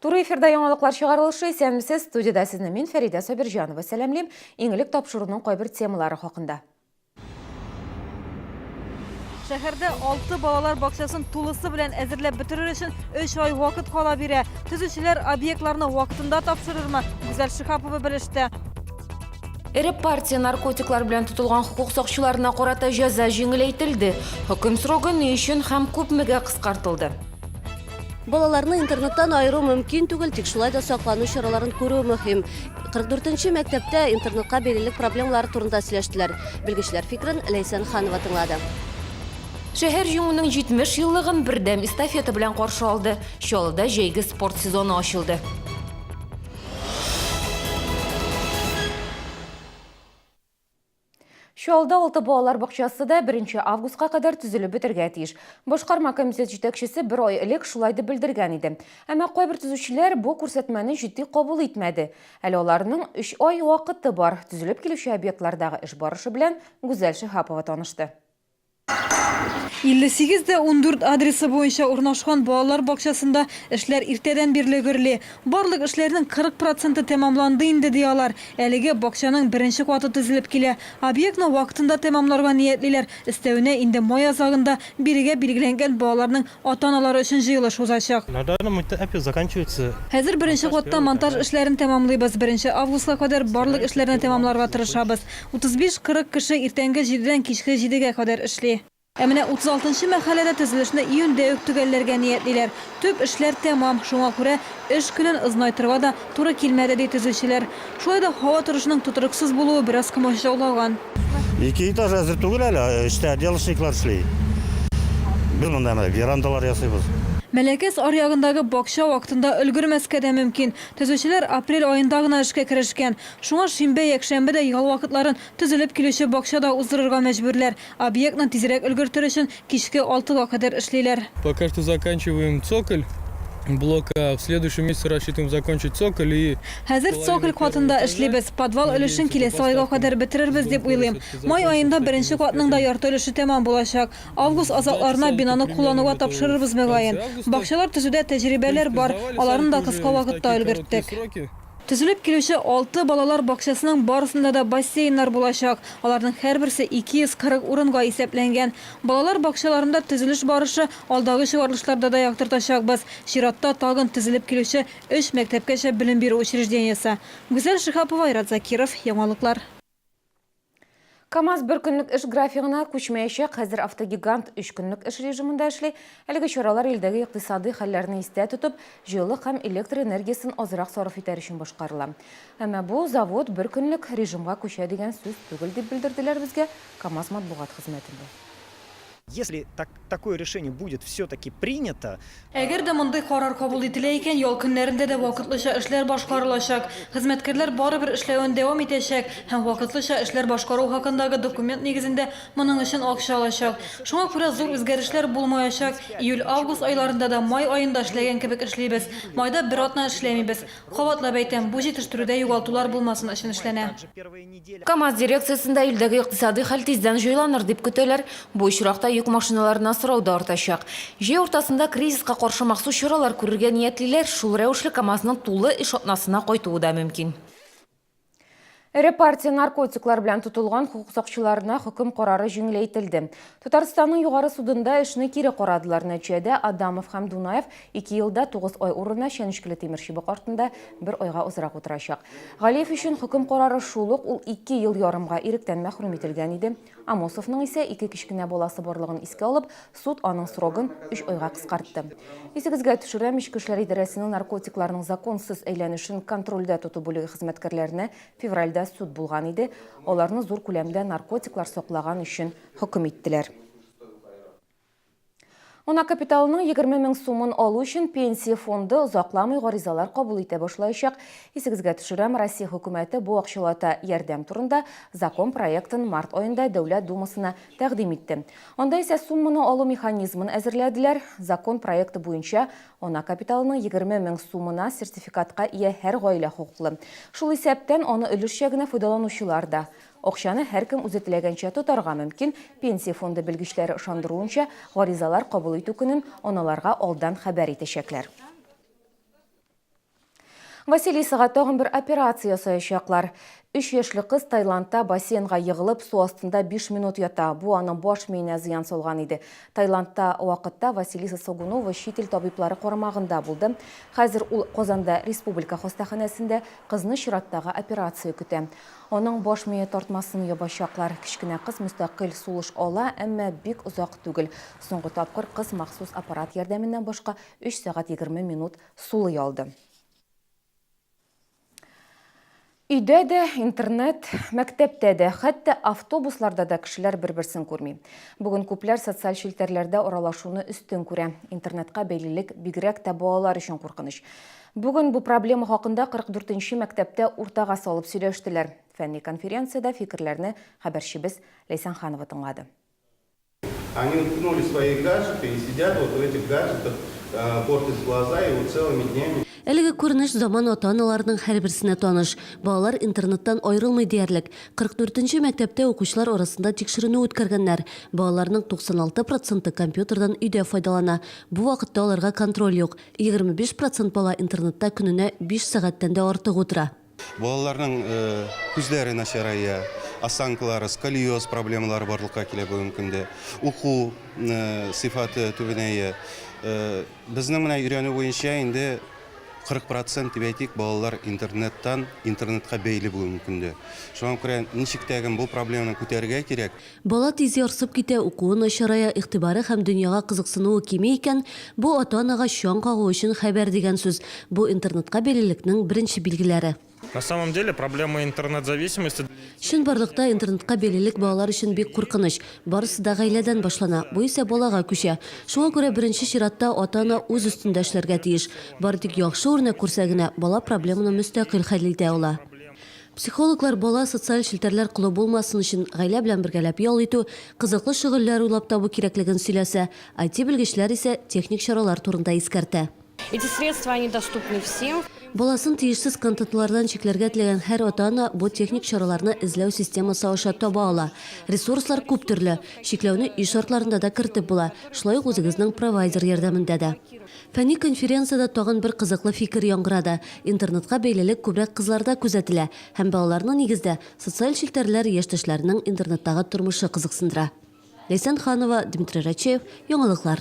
Туры эфирда яңалыклар чыгарылышы, исәнмесез, студияда сезне мин Фәридә Сабирҗанова сәламлим. Иңлек тапшыруның кайбер темалары хакында. Шәһәрдә 6 балалар бакчасын тулысы белән әзерләп бетерер өчен 3 ай вакыт кала бирә. Төзүчеләр объектларны вакытында тапшырырмы? Гүзәл Шихапова белеште. Эре партия наркотиклар белән тотылган хукук сакчыларына карата җәза җиңеләйтелде. Хөкем срогы ни өчен һәм күпмегә кыскартылды? Балаларны интернеттан айыру мөмкин түгел, тик шулай да саклану чараларын күрү мөһим. 44-нче мәктәптә интернетка бәйлелек проблемалары турында сөйләштеләр. Белгечләр фикрен Ләйсән Ханова тыңлады. Шәһәр җиңүнең 70 еллыгын бердәм эстафета белән каршы алды. Чаллыда җәйге спорт сезоны ачылды. Чаллыда 6 балалар бакчасы да 1 августка кадәр төзелеп бетергә тиеш. Башкарма комитет җитәкчесе 1 ай элек шулай дип белдергән иде. Әмма кайбер төзүчеләр бу күрсәтмәне җитди кабул итмәде. Әле аларның 3 ай вакыты бар. Төзелеп килүче объектлардагы эш барышы белән Гүзәл Шихапова танышты. 58-14 адресы буенча урнашкан балалар бакчасында эшләр иртәдән бирле гөрли. Барлык эшләрнең 40% тәмамланды инде диялар. Әлеге бакчаның беренче каты төзелеп килә. Объектны вакытында тәмамларга ниятлиләр. Өстәвенә инде май азагында бирегә билгеләнгән балаларның ата-аналары өчен җыелыш узачак. На данном этапе заканчивается. Хәзер беренче катта монтаж эшләрен тәмамлыйбыз. 1 августка кадәр барлык эшләрне тәмамларга тырышабыз. 35-40 кеше иртәнге 7-дән кичке 7-гә кадәр эшли. Ә менә 36-нчы мәхәлләдә төзелешне июньдә үк төгәлләргә ниятлиләр. Төп эшләр тәмам, шуңа күрә эш көнен озынайтырга да туры килмәде ди төзүчеләр. Шулай да һава торышының тотрыксыз булуы бераз комачаулаган. 2 этаж әзер түгел әле, эштә отделочниклар эшли. Без монда верандалар ясыйбыз. Мәләкәс аръягындагы бакча вакытында өлгермәскә дә мөмкин. Төзүчеләр апрель аенда гына эшкә керешкән. Шуңа шимбә, якшәмбе дә ял вакытларын төзелеп килүче бакчада уздырырга мәҗбүрләр. Объектны тизрәк өлгертер өчен кичке 6-га кадәр эшлиләр. Пока что заканчиваем цоколь блока, в следующем месяце рассчитываем закончить цоколь и... Хәзер цоколь катында эшлибез. Подвал өлешен киләсе айга кадәр бетерербез дип уйлыйм. Май аенда беренче катның да ярты өлеше тәмам булачак. Август азакларына бинаны куллануга тапшырырбыз мөгаен. Бакчалар төзүдә тәҗрибәләр бар, аларны да кыска вакытта өлгерттек. Төзелеп килүче 6 балалар бакчасының барысында да бассейннар булачак. Аларның һәрберсе 240 урынга исәпләнгән. Балалар бакчаларында төзелеш барышы алдагы чыгарылышларда да яктыртачакбыз. Чиратта тагын төзелеп килүче 3 мәктәпкәчә белем бирү учреждениесе. Гүзәл Шихапова, Айрат Закиров, яңалыклар. КАМАЗ 1 көнлек эш графигына күчмәячәк. Хәзер автогигант 3 көнлек эш режимында эшли. Әлеге чаралар илдәге икътисади хәлләрне истә тотып, җылы һәм электр энергиясын азрак сарыф итәр өчен башкарыла. Әмма бу завод 1 көнлек режимга күчә дигән сүз түгел дип белдерделәр безгә КАМАЗ матбугат хезмәтендә. Если такое решение будет все-таки принято... Әгәр дә мондай карар кабул ителә икән, ял көннәрендә дә вакытлыча эшләр башкарылачак. Хезмәткәрләр барыбер эшләвен дәвам итәчәк һәм вакытлыча эшләр башкару хакындагы документ нигезендә моның өчен акча алачак. Шуңа күрә зур үзгәрешләр булмаячак. Июль-август айларында да май аенда эшләгән кебек эшлибез. Майда бер атна эшләмибез. Кабатлап әйтәм, бу җитештерүдә югалтулар булмасын өчен эшләнә. КАМАЗ дирекциясында илдәге икътисади хәл тиздән җайланыр дип көтәләр. Бу очракта йөк машиналарына сорау да артачак. Җәй уртасында кризиска каршы махсус чаралар күрергә ниятлиләр. Шул рәвешле КАМАЗның тулы эш атнасына кайтуы да мөмкин. Эре партия наркотиклар белән тотылган хукук сакчыларына хөкем карары җиңеләйтелде. Татарстанның югары судында эшне кире карадылар. Нәтиҗәдә Адамов һәм Дунаев 2 елда 9 ай урынына чәнечкеле тимер чыбык артында 1 айга озрак утырачак. Галиев өчен хөкем карары шул ук, ул 2 ел ярымга иректән мәхрүм ителгән иде. Амосовның исә 2 кичкенә баласы барлыгын искә алып, суд аның срогын 3 айга кыскартты. Исегезгә төшерәм, Эчке эшләр идарәсенең наркотикларның законсыз әйләнешен контрольдә тоту бүлеге хезмәткәрләренә февральдә суд булган иде. Аларны зур күләмдә наркотиклар саклаган өчен хөкем иттеләр. Она капиталының 20 000 сумын алу өчен пенсия фонды озакламый гаризалар кабул итә башлаячак. Исегезгә төшерәм, Россия хөкүмәте бу акчалата ярдәм турында закон проектын март аенда Дәүләт Думасына тәкъдим итте. Анда исә сумманы алу механизмын әзерләделәр. Закон проекты буенча она капиталының 20 000 сумына сертификатка ия һәр гаилә хукуклы. Шул исәптән аны өлешчә генә файдаланучылар да. Акчаны һәркем үзе теләгәнчә тотарга мөмкин. Пенсия фонды белгечләре ышандыруынча, гаризалар кабул итү көнен аналарга алдан хәбәр итәчәкләр. Василисаға тоғын бір операция саяшақлар. 3 яшьлек кыз Таиландта бассейнға йығылып, су астында 5 минут ята. Бу аның баш миенә зыян салган иде. Таиландта вакытта Василиса Согунова шетел табиблары карамагында булды. Хәзер ул Казанда республика хастаханәсендә кызны чираттагы операция көтә. Аның баш мие тартмасын ябачаклар. Кичкенә кыз мөстәкыйль сулыш ала, әмма бик узак түгел. Соңгы тапкыр кыз махсус аппарат ярдәменнән башка 3 сәгать 20 минут сулый алды. Үйдә дә, интернет, мәктәптә дә, хәтта автобусларда да кешеләр бер-берсен күрми. Бүген күпләр социаль челтәрләрдә аралашуны өстен күрә. Интернетка бәйлелек бигрәк тә балалар өчен куркыныч. Бүген бу проблема хакында 44-нче мәктәптә уртага салып сөйләштеләр. Фәнни конференцияда фикерләрне хәбәрчебез Лейсан Ханова тыңлады. Они уткнули свои гаджеты и сидят вот в этих гаджетах, портят глаза и вот целыми днями. Әлеге күренеш заман ата-аналарының һәрберсенә таныш. Балалар интернеттан айрылмый диярлек. 44-нче мәктәптә укучылар арасында тикшеренү үткәргәннәр. Балаларның 96% компьютердан өйдә файдалана. Бу вакытта аларга контроль юк. 25% бала интернетта көненә 5 сәгатьтән дә артык утыра. Балаларның күзләре начарая, осанкалары, сколиоз проблемалары барлыкка килә бүгенге көндә. Уку сыйфаты түбәнәя. Безнең менә өйрәнү буенча инде 40% дип әйтик, балалар интернетка бәйле бүгенге көндә. Шуңа күрә ничек тәгән бу проблеманы күтәрергә кирәк. Бала тиз ярсып китә, укуын начарая, игътибары һәм дөньяга кызыксынуы кими икән, бу ата-анага шаң кагу өчен хәбәр дигән сүз. Бу интернетка бәйлелекнең беренче билгеләре. На самом деле проблема интернет-зависимости. Чынбарлыкта интернетка бәйлелек балалар өчен бик куркыныч. Барысы да гаиләдән башлана. Бу исә балага күчә. Шуңа күрә беренче чиратта ата-ана үз өстендә эшләргә тиеш. Бары тик яхшы үрнәк күрсә генә бала проблеманы мөстәкыйль хәл итә ала. Психологлар бала социаль челтәрләр кулы булмасын өчен гаилә белән бергәләп ял итү, кызыклы шөгыльләр уйлап табу кирәклеген сөйләсә, IT белгечләр исә техник чаралар турында искәртә. Эти средства, они доступны всем. Баласын тиешсез контентлардан чикләргә теләгән һәр ата-ана бу техник чараларны эзләү системасы аша таба ала. Ресурслар күп төрле, чикләүне иш шартларында да кертеп була, шулай ук үзегезнең провайдер ярдәмендә дә. Фәнни конференцияда тагын бер кызыклы фикер яңгырады. Интернетка бәйлелек күбрәк кызларда күзәтелә, һәм балаларның нигездә социаль челтәрләр яшьтәшләренең интернеттагы тормышы кызыксындыра. Лейсан Ханова, Дмитрий Рачев, Яңалыклар.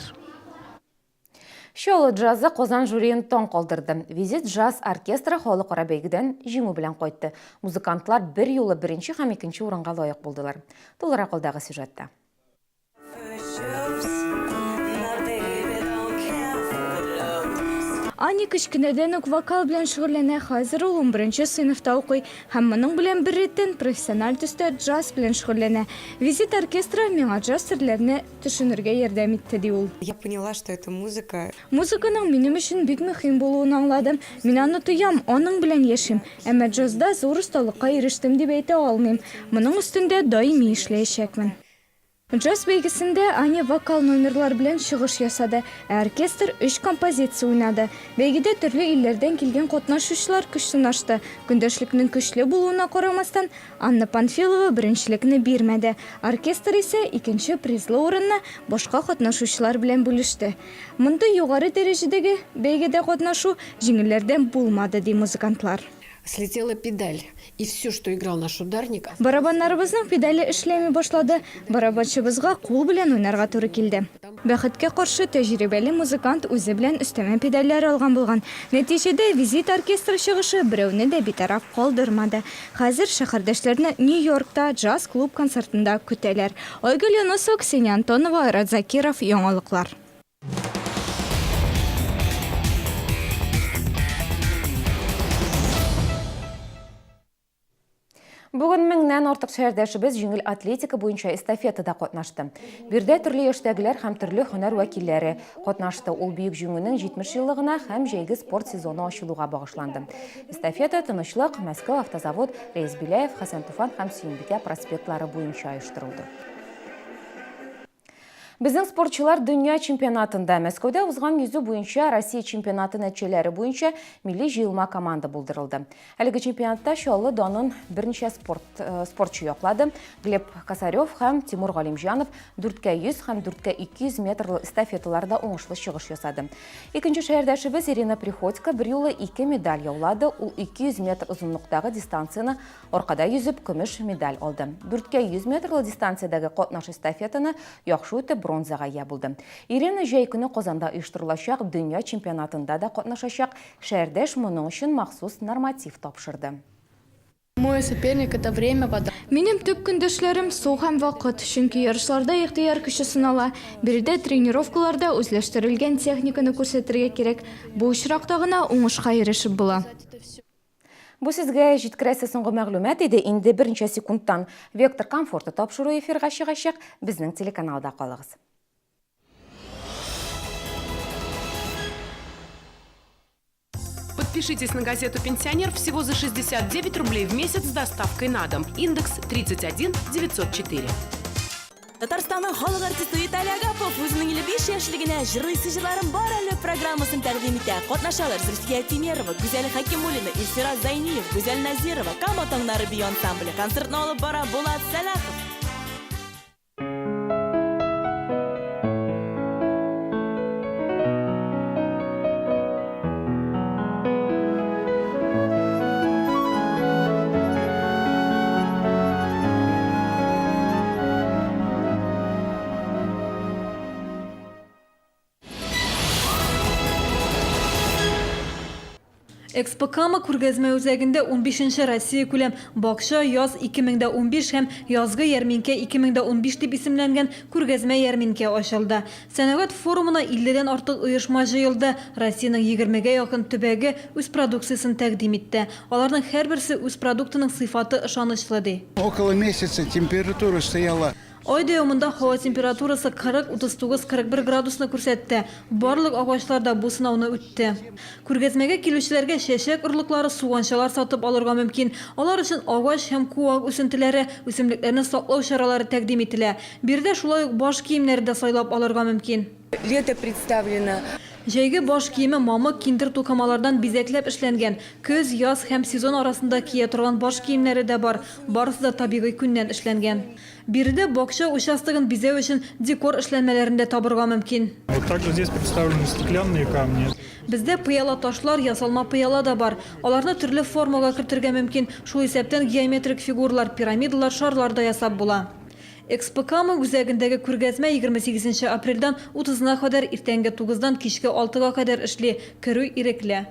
Шоу джазы Казан жюриен таң калдырды. Визит джаз оркестры халыкара бәйгедән җиңү белән кайтты. Музыкантлар бер юлы беренче һәм икенче урынга лаек булдылар. Тулырак алдагы сюжетта. Ани кичкенәдән үк вокал белән шөгыльләнә, хәзер ул 11нче сыйныфта укый һәм моның белән бер реттән профессиональ төстә джаз белән шөгыльләнә. Визит оркестры миңа джаз төрләренә төшенергә ярдәм итте ди ул. Я поняла, что это музыка. Музыканың минем өчен бик мөһим булуын аңладым. Мин аны тоям, аның белән яшим. Әмма джазда зур осталыкка ирештем дип әйтә алмыйм. Моның өстендә даими эшләячәкмен. Джаз бәйгесендә Аня вокал номерлар белән чыгыш ясады. Оркестр 3 композиция уйнады. Бәйгедә төрле илләрдән килгән катнашучылар көч сынашты. Көндәшлекнең көчле булуына карамастан, Анна Панфилова беренчелекне бирмәде. Оркестр исә икенче призлы урынны башка катнашучылар белән бүлеште. Монда югары дәрәҗәдәге бәйгедә катнашу җиңелләрдән булмады ди музыкантлар. Слетела педаль, и все, что играл наш ударник. Барабаннарыбызның педале эшләми башлады. Барабанчыбызга кул белән уйнарга туры килде. Бәхеткә каршы тәҗрибәле музыкант үзе белән өстәмә педальләр алган булган. Нәтиҗәдә визит оркестры чыгышы берәүне дә битараф калдырмады. Хәзер шәһәрдәшләрне Нью-Йоркта джаз-клуб концертында көтәләр. Айгөл Янусов, Ксения Антонова, Айрат Закиров, Яңалыклар. Бүген меңнән артык шәһәрдәшебез җиңел атлетика буенча эстафетада катнашты. Бирдә төрле яшьтәгеләр һәм төрле һөнәр вәкилләре катнашты. Ул бөек җиңүнең 70 еллыгына һәм җәйге спорт сезоны ачылуга багышланды. Эстафета Тынычлык, Мәскәү автозавод, Рейс Биляев, Хәсән Туфан һәм Сөембикә проспектлары буенча оештырылды. Біздің спортчылар дүния чемпионатында Мәскеуде узган yüзу буенча Россия чемпионаты нәтижелері буенча милли жиылма команда булдырылды. Әлеге чемпионатта шолы донын бірнеше спортчы яклады. Глеб Косарев һәм Тимур Галимжанов 4ке 100 һәм 4ке 200 метрлы эстафеталарда уңышлы чыгыш ясады. Икенче шәһәрдәшебез Ирина Приходько бер юлы 2 медаль яулады. Ул 200 метр узунлыктагы дистанцияны аркада yüзеп көмеш медаль алды. 4ке 100 метрлы дистанциядагы катнаш эстафетаны яхшы үтеп бронзага ия булды. Ирина җәй көне Казанда оештырылачак дөнья чемпионатында да катнашачак. Шәһәрдәш моның өчен махсус норматив тапшырды. Мой соперник это время, вода. Минем төп көндәшләрем су һәм вакыт, чөнки ярышларда ихтыяр көче сынала. Биредә тренировкаларда үзләштерелгән техниканы күрсәтергә кирәк. Бу очракта гына уңышка ирешеп була. Бу сезгә җиткерәсе соңгы мәгълүмат иде. Инде берничә секундтан Вектор комфорты тапшыру эфирга чыгачак. Безнең телеканалда калыгыз. Подпишитесь на газету «Пенсионер» всего за 69 рублей в месяц с доставкой на дом. Индекс 31 904. Татарстанның халық артисты Виталий Агапов өзінің 55 яшьлегенә җырлыйсы җырларын бар әле программасын тәкъдим итә. Катнашалар Зульфия Тимерова, Гүзәл Хакимуллина, Илфира Зайниев, Гүзәл Назирова, Кама таңнары бию ансамбле. Концертны алып бара Булат Салахов. Экспокама күргәзмә үзәгендә 15-нче Россия күләм бакча яз 2015 һәм язгы ярминкә 2015 дип исемләнгән күргәзмә ярминкә ачылды. Сәнәгать форумына 50дән артык оешма җыелды. Россиянең 20гә якын төбәге үз продукциясын тәкъдим итте. Аларның һәрберсе үз продуктының сыйфаты ышанычлы ди. Около месяца температура стояла. Ай дәвамында һава температурасы 40-39-41 градусны күрсәтте. Барлык агачларда бу сынауны үтте. Күргәзмәгә килүчеләргә чәчәк орлыклары, суганчалар сатып алырга мөмкин. Алар өчен агач һәм куак үсентеләре, үсемлекләрне саклау чаралары тәкъдим ителә. Бирдә шулай ук баш киемнәре дә сайлап алырга мөмкин. Лето представлено. Җәйге баш киеме мамык, киндер тукымалардан бизәкләп эшләнгән. Көз, яз һәм сезон арасында кия торган баш киемнәре дә бар. Барысы да табигый күннән эшләнгән. Биредә бакча участогын бизәү өчен декор эшләнмәләрен дә табырга мөмкин. Вот также здесь представлены стеклянные камни. Бездә пыяла ташлар, ясалма пыяла да бар. Аларны төрле формага кертергә мөмкин. Шул исәптән геометрик фигуралар, пирамидалар, шарлар да ясап була. Экспокама үзәгендәге күргәзмә 28 апрельдән 30-на кадәр иртәнге 9-дан кичке 6-га кадәр эшли. Керү ирекле.